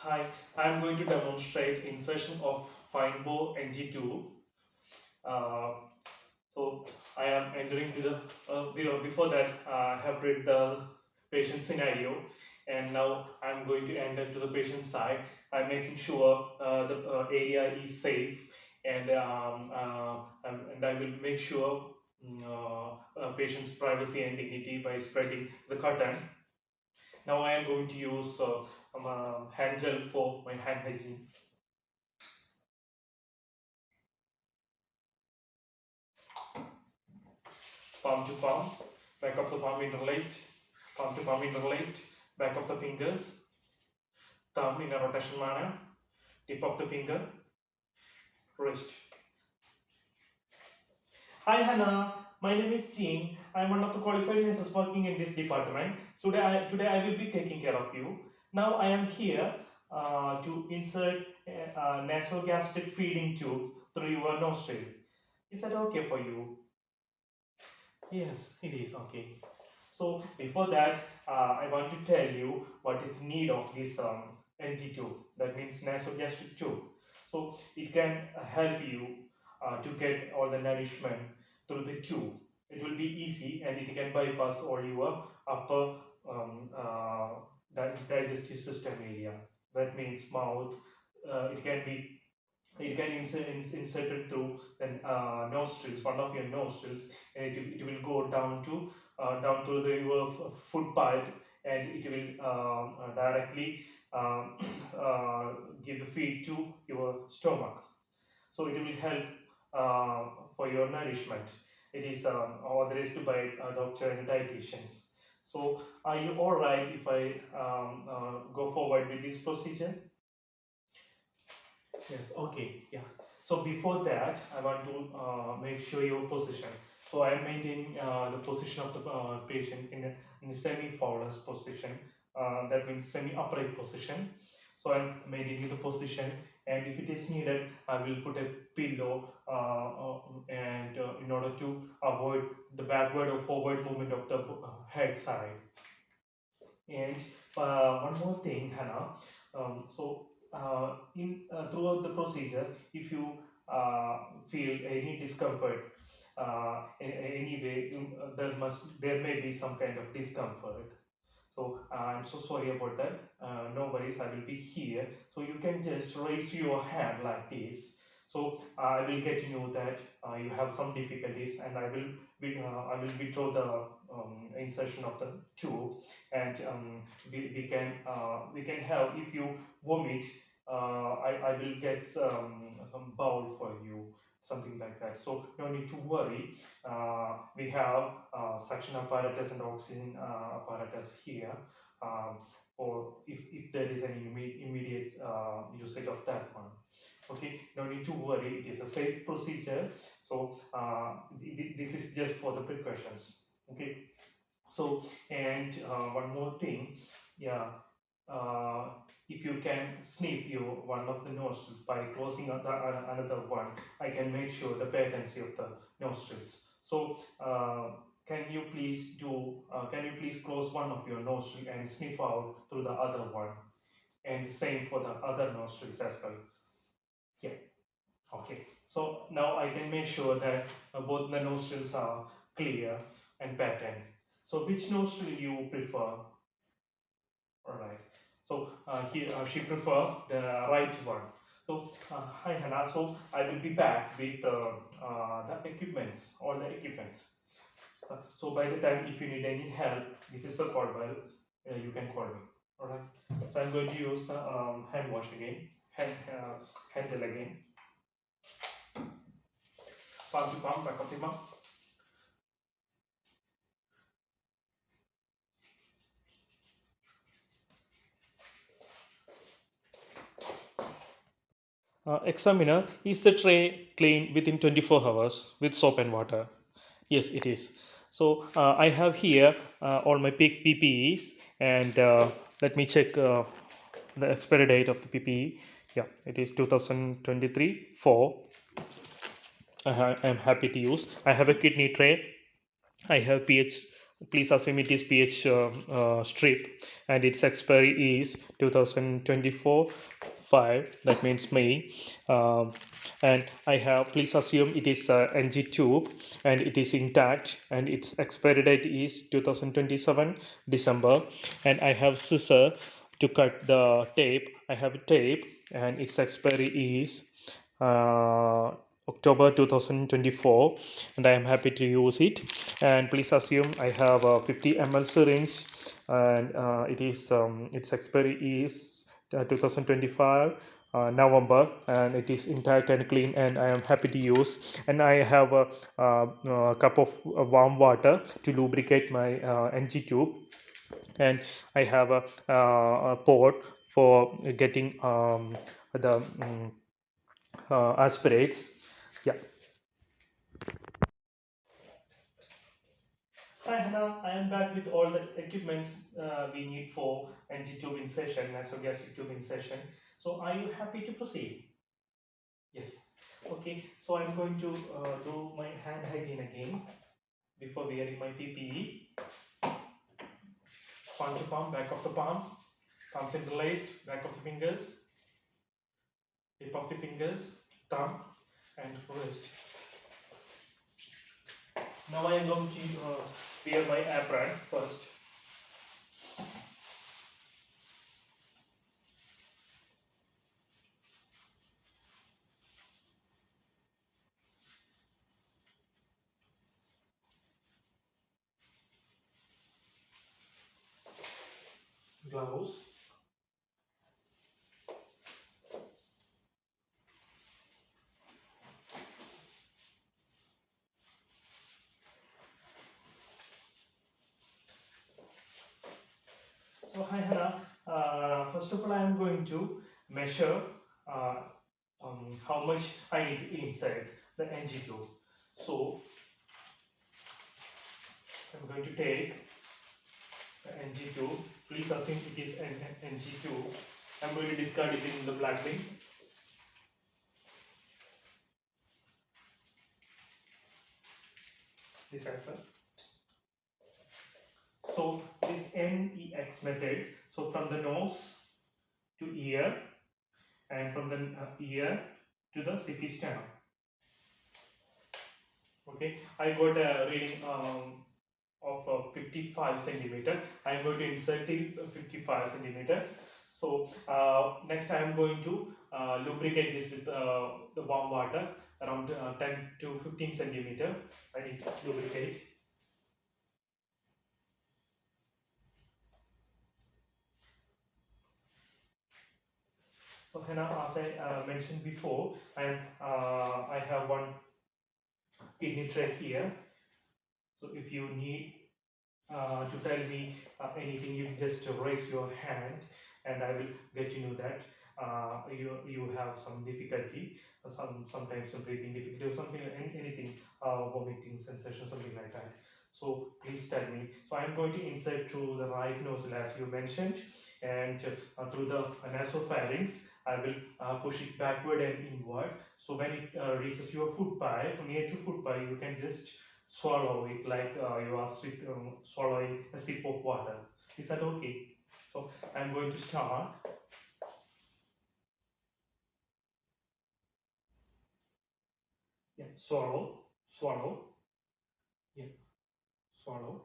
Hi, I am going to demonstrate insertion of fine bore NG2. Uh, so I am entering to the before that I have read the patient scenario, and now I am going to enter to the patient side. I'm making sure the area is safe, and I will make sure patient's privacy and dignity by spreading the curtain. Now I am going to use hand gel for my hand hygiene. Palm to palm, back of the palm interlaced, palm to palm interlaced, back of the fingers, thumb in a rotation manner, tip of the finger, wrist. Hi Hannah, my name is Jean. I'm one of the qualified nurses working in this department. Today I will be taking care of you. Now I am here to insert a nasogastric feeding tube through your nostril. Is that okay for you? Yes, it is okay. So before that, I want to tell you what is need of this NG tube. That means nasogastric tube. So it can help you to get all the nourishment through the tube. It will be easy and it can bypass all your upper digestive system area. That means mouth. It can be inserted through the nostrils, one of your nostrils, and it will go down to the your food pipe, and it will directly um, give the feed to your stomach. So it will help for your nourishment. It is authorized by doctor and dietitians. So are you all right if I go forward with this procedure? Yes, okay, yeah. So before that, I want to make sure your position. So I am maintaining the position of the patient in a semi-forward position. That means semi-upright position. So I'm maintaining the position, and if it is needed, I will put a pillow and in order to avoid the backward or forward movement of the head side. And one more thing, Hannah. In throughout the procedure, if you feel any discomfort, anyway, there may be some kind of discomfort. So I'm so sorry about that. No worries, I will be here. So you can just raise your hand like this. So I will get to know that you have some difficulties, and I will withdraw the insertion of the tube, and we can have, if you vomit, I will get some bowl for you, something like that. So no need to worry. We have suction apparatus and oxygen apparatus here, um, or if there is any immediate usage of that one. Okay, no need to worry, it is a safe procedure. So this is just for the precautions. Okay, so and one more thing, yeah, uh, if you can sniff your one of the nostrils by closing another one, I can make sure the patency of the nostrils. So can you please close one of your nostril and sniff out through the other one, and same for the other nostrils as well. Yeah, okay. So now I can make sure that both the nostrils are clear and patent. So which nostril you prefer? All right. So here she prefer the right one. So hi Hannah. So I will be back with the equipments, all the equipments. So by the time if you need any help, this is the call bell. You can call me. All right. So I'm going to use the hand wash again, hand gel again, palm to palm, back of the palm. Examiner, is the tray clean within 24 hours with soap and water? Yes, it is. So I have here all my PPEs, and let me check the expiry date of the PPE. Yeah, it is 2023 4. I am happy to use. I have a kidney tray. I have pH Please assume it is pH strip, and its expiry is 2024 5, that means May. um, and I have, please assume it is NG tube and it is intact, and its expiry date is 2027 December. And I have scissor to cut the tape. I have a tape and its expiry is uh, October 2024, and I am happy to use it. And please assume I have a 50 ml syringe, and it is its expiry is 2025 November, and it is intact and clean, and I am happy to use. And I have a cup of warm water to lubricate my NG tube, and I have a port for getting the aspirates. Yeah. Hi Hannah, I am back with all the equipments we need for NG tube insertion, nasogastric tube insertion. So are you happy to proceed? Yes. Okay, so I'm going to do my hand hygiene again before wearing my PPE. Palm to palm, back of the palm, palms interlaced, back of the fingers, tip of the fingers, thumb and wrist. Now I am going to wear my apron first. Gloves. So hi Hannah, first of all I am going to measure uh, how much I need to insert the NG tube. So I'm going to take the NG tube. Please assume it is an NG tube. I'm going to discard it in the black bin. This answer. So this NEX method. So from the nose to ear, and from the ear to the CT stem. Okay, I got a reading of 55 centimeter. I am going to insert till 55 centimeter. So next I am going to lubricate this with the warm water around 10 to 15 centimeter. I need to lubricate. So Hannah, as I mentioned before, I have one kidney tray here. So if you need to tell me anything, you just raise your hand and I will get to know that you have some difficulty, sometimes some breathing difficulty or something, anything, vomiting sensation, something like that. So please tell me. So I'm going to insert through the right nostril as you mentioned, and through the nasopharynx I will push it backward and inward. So when it reaches your foot pipe, near to foot pipe, you can just swallow it like you are swallowing a sip of water. Is that okay? So I'm going to start. Yeah, swallow, swallow. Yeah, swallow.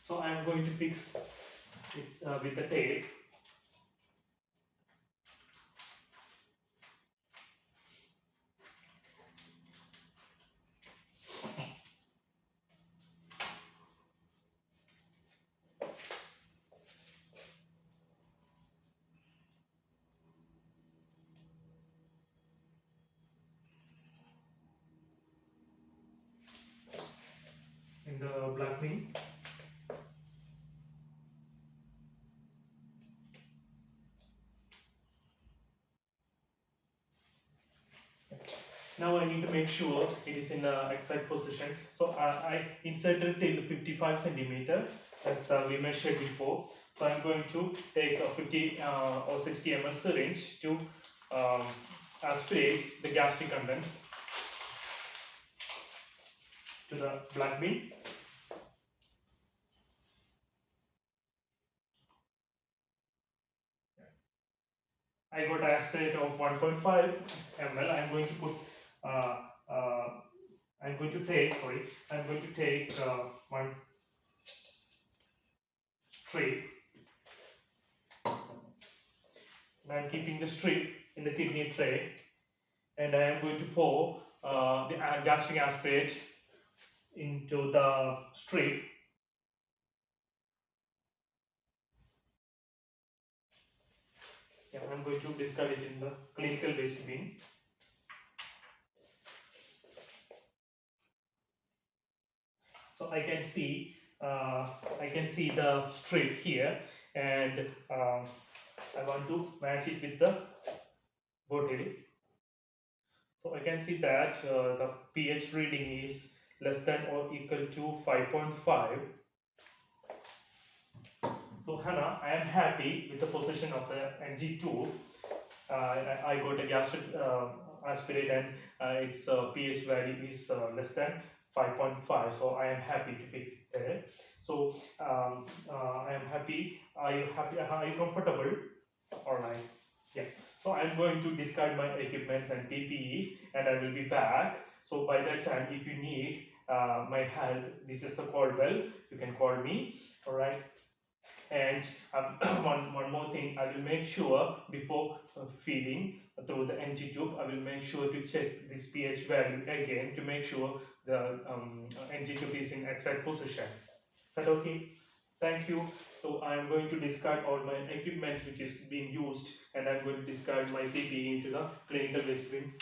So I'm going to fix it with the tape. In the blackening. Now I need to make sure it is in the exact position. So I inserted till 55 centimeter as we measured before. So I'm going to take a 50 or 60 ml syringe to um, aspirate the gastric contents to the black bin. I got aspirate of 1.5 ml. Uh, uh, I'm going to take, sorry, I'm going to take one strip. I'm keeping the strip in the kidney tray, and I am going to pour the gastric aspirate into the strip. Yeah, I'm going to discard it in the clinical waste bin. So I can see the strip here, and I want to match it with the bottle. So I can see that the pH reading is less than or equal to 5.5. So Hannah, I am happy with the position of the NG tube. I got a gastric aspirate, and its pH value is less than 5.5. So I am happy to fix it there. So I am happy. Are you happy? Are you comfortable? All right. Yeah. So I'm going to discard my equipments and PPEs, and I will be back. So by that time, if you need my help, this is the call bell. You can call me. All right. And one more thing, I will make sure before feeding through the NG tube, I will make sure to check this pH value again to make sure the NG tube is in exact position. Is that okay? Thank you. So I am going to discard all my equipment which is being used, and I am going to discard my PPE into the clinical waste bin.